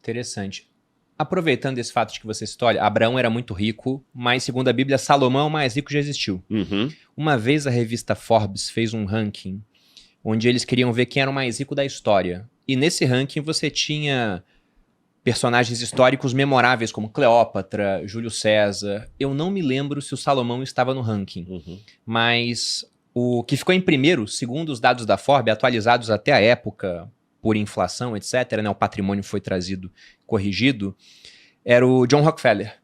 Interessante. Aproveitando esse fato de que você citou, olha, Abraão era muito rico, mas segundo a Bíblia, Salomão é o mais rico que já existiu. Uhum. Uma vez a revista Forbes fez um ranking onde eles queriam ver quem era o mais rico da história. E nesse ranking você tinha personagens históricos memoráveis como Cleópatra, Júlio César. Eu não me lembro se o Salomão estava no ranking, mas o que ficou em primeiro, segundo os dados da Forbes, atualizados até a época, por inflação, etc., né, o patrimônio foi trazido, corrigido, era o John Rockefeller.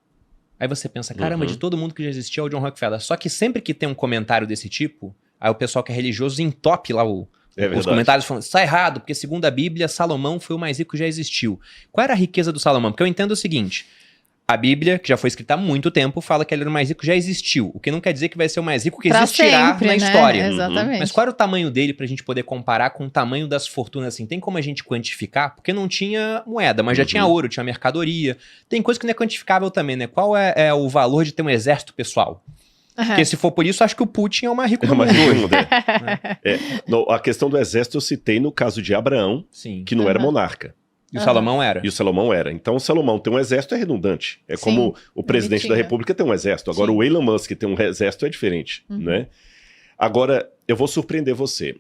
Aí você pensa, caramba, de todo mundo que já existiu é o John Rockefeller. Só que sempre que tem um comentário desse tipo, aí o pessoal que é religioso entope lá os comentários falando, isso tá errado, porque segundo a Bíblia, Salomão foi o mais rico que já existiu. Qual era a riqueza do Salomão? Porque eu entendo o seguinte, a Bíblia, que já foi escrita há muito tempo, fala que ele era o mais rico que já existiu. O que não quer dizer que vai ser o mais rico que Pra existirá sempre, na né? história. Exatamente. Mas qual era o tamanho dele pra gente poder comparar com o tamanho das fortunas assim? Tem como a gente quantificar? Porque não tinha moeda, mas já tinha ouro, tinha mercadoria. Tem coisa que não é quantificável também, né? Qual é o valor de ter um exército pessoal? Porque se for por isso, acho que o Putin é o mais rico do mundo hoje. A questão do exército eu citei no caso de Abraão, Sim. que não era monarca. E o Salomão era. E o Salomão era. Então o Salomão ter um exército é redundante. É como o presidente da República tem um exército. Agora o Elon Musk ter um exército é diferente, né? Agora, eu vou surpreender você.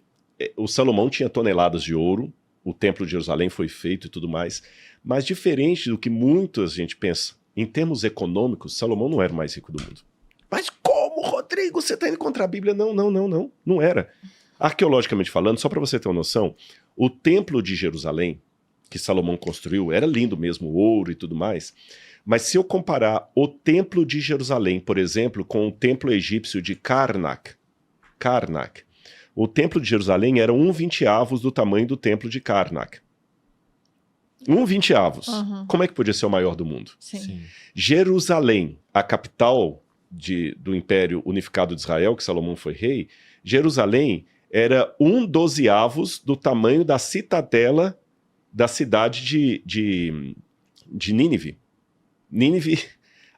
O Salomão tinha toneladas de ouro, o Templo de Jerusalém foi feito e tudo mais, mas diferente do que muita gente pensa, em termos econômicos, Salomão não era o mais rico do mundo. Mas como, Rodrigo? Você está indo contra a Bíblia? Não era. Arqueologicamente falando, só para você ter uma noção, o Templo de Jerusalém, que Salomão construiu, era lindo mesmo, ouro e tudo mais, mas se eu comparar o Templo de Jerusalém, por exemplo, com o Templo egípcio de Karnak, o Templo de Jerusalém era 1/20 do tamanho do Templo de Karnak. 1/20. Como é que podia ser o maior do mundo? Sim. Jerusalém, a capital do Império Unificado de Israel, que Salomão foi rei, Jerusalém era 1/12 do tamanho da citadela da cidade de Nínive. Nínive,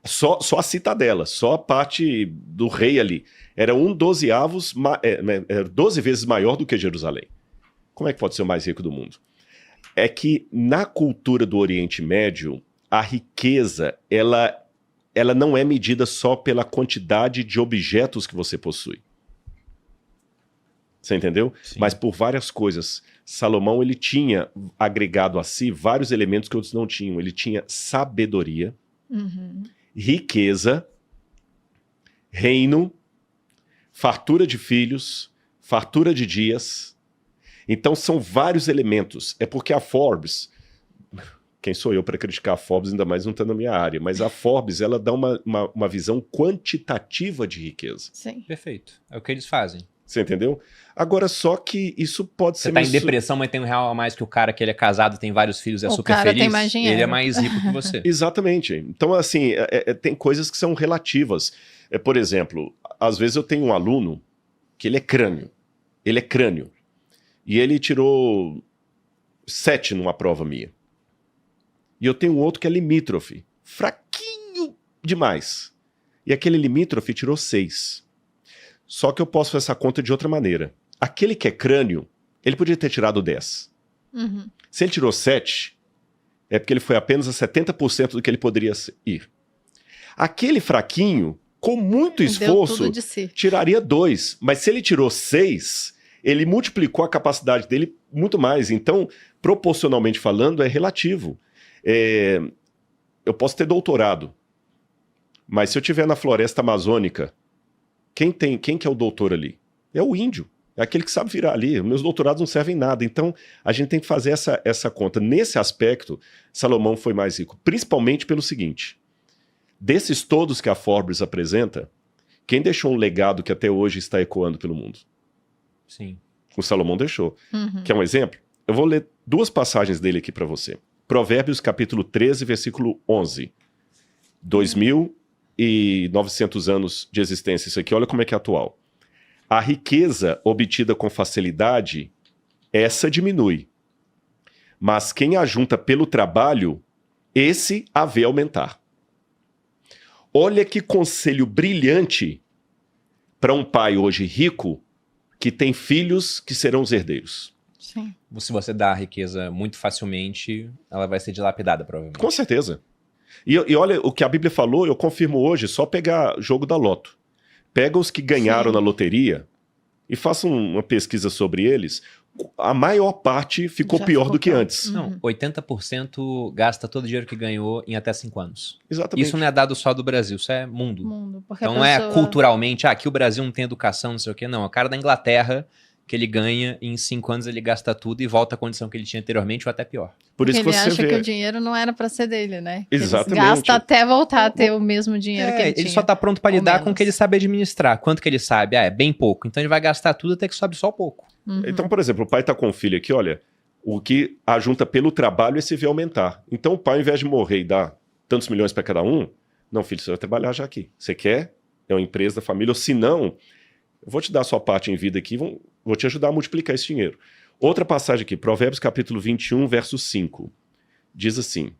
só a citadela, só a parte do rei ali. Era 1/12, era 12 vezes maior do que Jerusalém. Como é que pode ser o mais rico do mundo? É que na cultura do Oriente Médio, a riqueza, ela não é medida só pela quantidade de objetos que você possui. Você entendeu? Sim. Mas por várias coisas. Salomão, ele tinha agregado a si vários elementos que outros não tinham. Ele tinha sabedoria, riqueza, reino, fartura de filhos, fartura de dias. Então são vários elementos. É porque a Forbes... Quem sou eu para criticar a Forbes, ainda mais não está na minha área, mas a Forbes, ela dá uma visão quantitativa de riqueza. Sim. Perfeito. É o que eles fazem. Você entendeu? Agora, só que isso pode ser... Você tá em depressão, mas tem R$1 a mais que o cara que ele é casado, tem vários filhos, é super feliz. Tem mais dinheiro. Ele é mais rico que você. Exatamente. Então, assim, tem coisas que são relativas. Por exemplo, às vezes eu tenho um aluno que ele é crânio. Ele é crânio. E ele tirou 7 numa prova minha. E eu tenho outro que é limítrofe. Fraquinho demais. E aquele limítrofe tirou 6. Só que eu posso fazer essa conta de outra maneira. Aquele que é crânio, ele podia ter tirado 10. Se ele tirou 7, é porque ele foi apenas a 70% do que ele poderia ir. Aquele fraquinho, com muito esforço, tiraria 2. Mas se ele tirou 6, ele multiplicou a capacidade dele muito mais. Então, proporcionalmente falando, é relativo. Eu posso ter doutorado, mas se eu estiver na floresta amazônica, quem que é o doutor ali? É o índio, é aquele que sabe virar ali. Meus doutorados não servem nada. Então a gente tem que fazer essa conta. Nesse aspecto, Salomão foi mais rico, principalmente pelo seguinte: desses todos que a Forbes apresenta, quem deixou um legado que até hoje está ecoando pelo mundo? Sim. O Salomão deixou. Quer um exemplo? Eu vou ler 2 passagens dele aqui para você. Provérbios capítulo 13, versículo 11. 2.900 anos de existência isso aqui, olha como é que é atual. A riqueza obtida com facilidade, essa diminui. Mas quem ajunta pelo trabalho, esse a vê aumentar. Olha que conselho brilhante para um pai hoje rico que tem filhos que serão os herdeiros. Sim. Se você dá a riqueza muito facilmente, ela vai ser dilapidada, provavelmente. Com certeza. E olha, o que a Bíblia falou, eu confirmo hoje, só pegar jogo da Loto. Pega os que ganharam Sim. na loteria e faça uma pesquisa sobre eles. A maior parte ficou Já pior ficou do que pior. antes. Não, 80% gasta todo o dinheiro que ganhou em até 5 anos. Exatamente. Isso não é dado só do Brasil, isso é mundo. Porque Então a não é pessoa- culturalmente, aqui o Brasil não tem educação, não sei o quê. Não, é o cara da Inglaterra que ele ganha e em 5 anos ele gasta tudo e volta à condição que ele tinha anteriormente ou até pior. Por isso Porque que ele você acha vê. que o dinheiro não era pra ser dele, né? Que Exatamente. Ele gasta até voltar a ter o mesmo dinheiro que ele tinha. só tá pronto para ou lidar com o menos. que ele sabe administrar. Quanto que ele sabe? É bem pouco. Então ele vai gastar tudo até que sobe só pouco. Uhum. Então, por exemplo, o pai tá com o filho aqui, olha, o que ajunta pelo trabalho esse vê aumentar. Então o pai, ao invés de morrer e dar tantos milhões para cada um, não, filho, você vai trabalhar já aqui. Você quer? É uma empresa da família, ou se não, eu vou te dar a sua parte em vida aqui, vou te ajudar a multiplicar esse dinheiro. Outra passagem aqui, Provérbios capítulo 21, verso 5. Diz assim: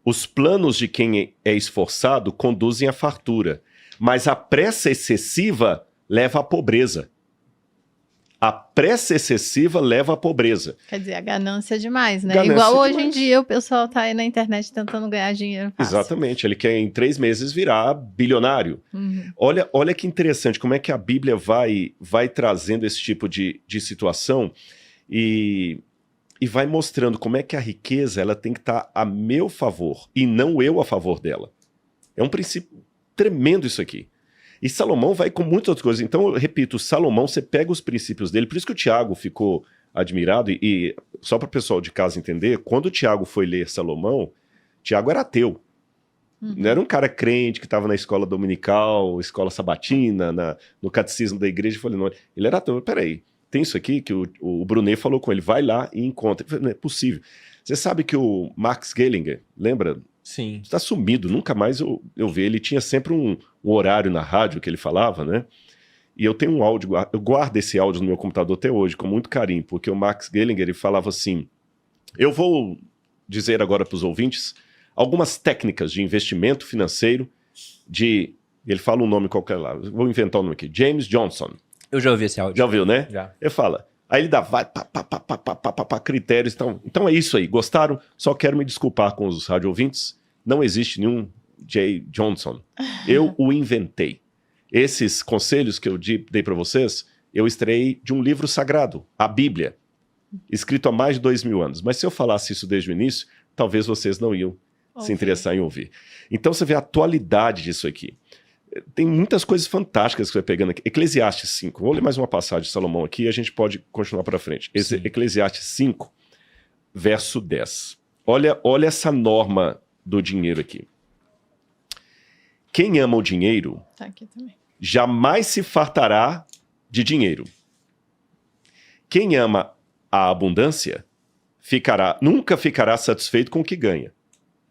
os planos de quem é esforçado conduzem à fartura, mas a pressa excessiva leva à pobreza. A pressa excessiva leva à pobreza. Quer dizer, a ganância é demais, né? Ganância Igual é hoje demais. em dia o pessoal tá aí na internet tentando ganhar dinheiro fácil. Exatamente, ele quer em 3 meses virar bilionário. Uhum. Olha que interessante como é que a Bíblia vai trazendo esse tipo de situação e vai mostrando como é que a riqueza ela tem que estar a meu favor e não eu a favor dela. É um princípio tremendo isso aqui. E Salomão vai com muitas outras coisas. Então, eu repito, Salomão, você pega os princípios dele, por isso que o Tiago ficou admirado, e só para o pessoal de casa entender, quando o Tiago foi ler Salomão, Tiago era ateu. Não era um cara crente que estava na escola dominical, escola sabatina, no catecismo da igreja. Eu falei, não, ele era ateu. Peraí, tem isso aqui que o Brunet falou com ele, vai lá e encontra. Eu falei, não é possível. Você sabe que o Max Gehlinger, lembra? Sim. Está sumido, nunca mais eu vi. Ele tinha sempre um horário na rádio que ele falava, né? E eu tenho um áudio, eu guardo esse áudio no meu computador até hoje, com muito carinho, porque o Max Gehlinger ele falava assim, eu vou dizer agora para os ouvintes algumas técnicas de investimento financeiro ele fala um nome qualquer lá, vou inventar o nome aqui, James Johnson. Eu já ouvi esse áudio. Já ouviu, né? Já. Ele fala, aí ele dá critérios, então é isso aí, gostaram? Só quero me desculpar com os rádio ouvintes, não existe nenhum J. Johnson, eu o inventei. Esses conselhos que eu dei para vocês, eu extraí de um livro sagrado, a Bíblia, escrito há mais de 2000 anos. Mas se eu falasse isso desde o início, talvez vocês não iam se interessar em ouvir. Então você vê a atualidade disso aqui. Tem muitas coisas fantásticas que você vai pegando aqui. Eclesiastes 5, vou ler mais uma passagem de Salomão aqui e a gente pode continuar para frente. Sim. Eclesiastes 5, verso 10. Olha essa norma do dinheiro aqui. Quem ama o dinheiro Tá aqui também. jamais se fartará de dinheiro. Quem ama a abundância nunca ficará satisfeito com o que ganha.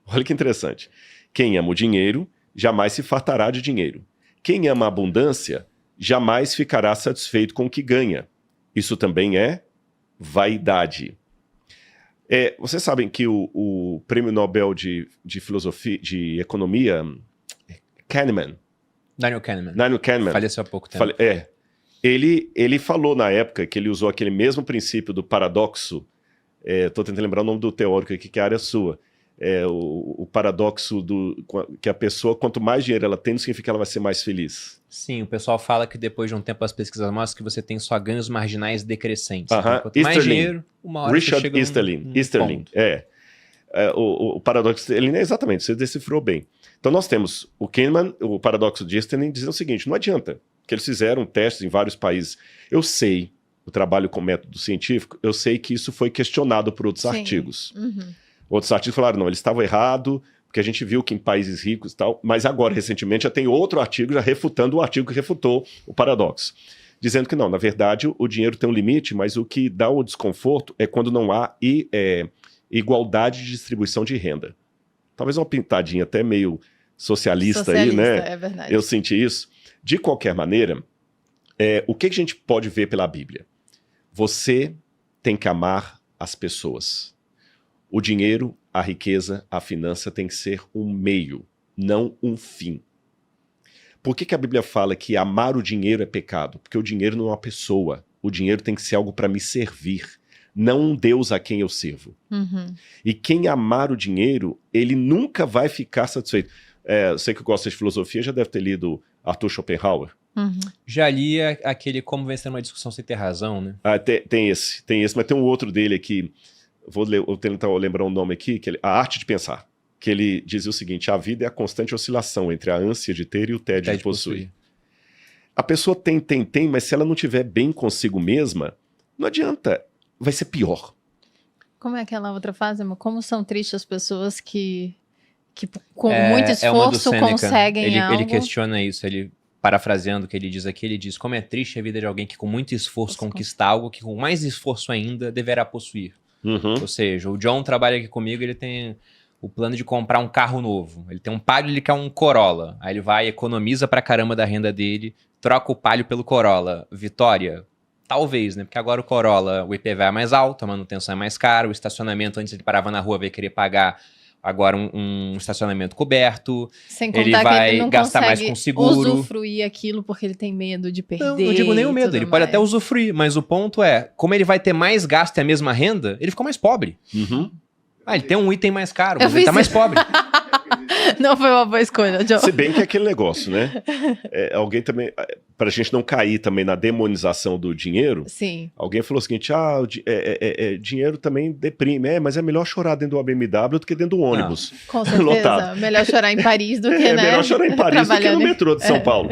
Olha que interessante. Quem ama o dinheiro jamais se fartará de dinheiro. Quem ama a abundância jamais ficará satisfeito com o que ganha. Isso também é vaidade. Vocês sabem que o Prêmio Nobel de Filosofia, de Economia, Daniel Kahneman. Faleceu há pouco tempo. Ele falou na época que ele usou aquele mesmo princípio do paradoxo. Estou tentando lembrar o nome do teórico aqui, que é a área sua. O paradoxo que a pessoa, quanto mais dinheiro ela tem, não significa que ela vai ser mais feliz. Sim, o pessoal fala que depois de um tempo as pessoas mostram que você tem só ganhos marginais decrescentes. Aham. Então, quanto mais Easterlin. dinheiro, uma hora Richard você chega Easterlin. ponto. O paradoxo Easterlin, exatamente, você decifrou bem. Então nós temos o Kahneman, o paradoxo de Easterlin, dizendo o seguinte, não adianta, que eles fizeram testes em vários países. Eu sei, eu trabalho com método científico, eu sei que isso foi questionado por outros Sim. artigos. Uhum. Outros artigos falaram, não, eles estavam errados, porque a gente viu que em países ricos e tal, mas agora, recentemente, já tem outro artigo já refutando o artigo que refutou o paradoxo. Dizendo que não, na verdade, o dinheiro tem um limite, mas o que dá o desconforto é quando não há igualdade de distribuição de renda. Talvez uma pintadinha até meio socialista aí, né? É verdade. Eu senti isso. De qualquer maneira, o que a gente pode ver pela Bíblia? Você tem que amar as pessoas. O dinheiro, a riqueza, a finança tem que ser um meio, não um fim. Por que a Bíblia fala que amar o dinheiro é pecado? Porque o dinheiro não é uma pessoa. O dinheiro tem que ser algo para me servir. não um Deus a quem eu sirvo. E quem amar o dinheiro, ele nunca vai ficar satisfeito. Você que gosta de filosofia já deve ter lido Arthur Schopenhauer. Já li aquele Como Vencer uma Discussão Sem Ter Razão, né? Tem esse, mas tem um outro dele aqui, vou tentar lembrar o nome aqui, A Arte de Pensar, que ele dizia o seguinte: a vida é a constante oscilação entre a ânsia de ter e o tédio de possuir. A pessoa tem, mas se ela não estiver bem consigo mesma, não adianta, vai ser pior. Como é aquela outra frase, amor? Como são tristes as pessoas que com muito esforço conseguem algo. Ele questiona isso, ele parafraseando o que ele diz aqui, ele diz: como é triste a vida de alguém que com muito esforço conquista algo que com mais esforço ainda deverá possuir. Ou seja, o John trabalha aqui comigo, ele tem o plano de comprar um carro novo. Ele tem um Palio, ele quer um Corolla. Aí ele vai, economiza pra caramba da renda dele, troca o Palio pelo Corolla. Vitória? Talvez, né? Porque agora o Corolla, o IPVA é mais alto, a manutenção é mais cara, o estacionamento, antes ele parava na rua, vai querer pagar agora um estacionamento coberto. Sem contar ele que vai ele não gastar mais com seguro. Usufruir aquilo porque ele tem medo de perder. Não digo nem o medo, ele pode até usufruir, mas o ponto é, como ele vai ter mais gasto e a mesma renda, ele ficou mais pobre. Ele tem um item mais caro, mas ele tá mais pobre. Não foi uma boa escolha, John. Se bem que é aquele negócio, né? Alguém também, pra gente não cair também na demonização do dinheiro, sim, alguém falou o seguinte: dinheiro também deprime, mas é melhor chorar dentro do BMW do que dentro do ônibus. Com certeza, lotado. Melhor chorar em Paris do que, né? Melhor chorar em Paris do que no metrô de São Paulo.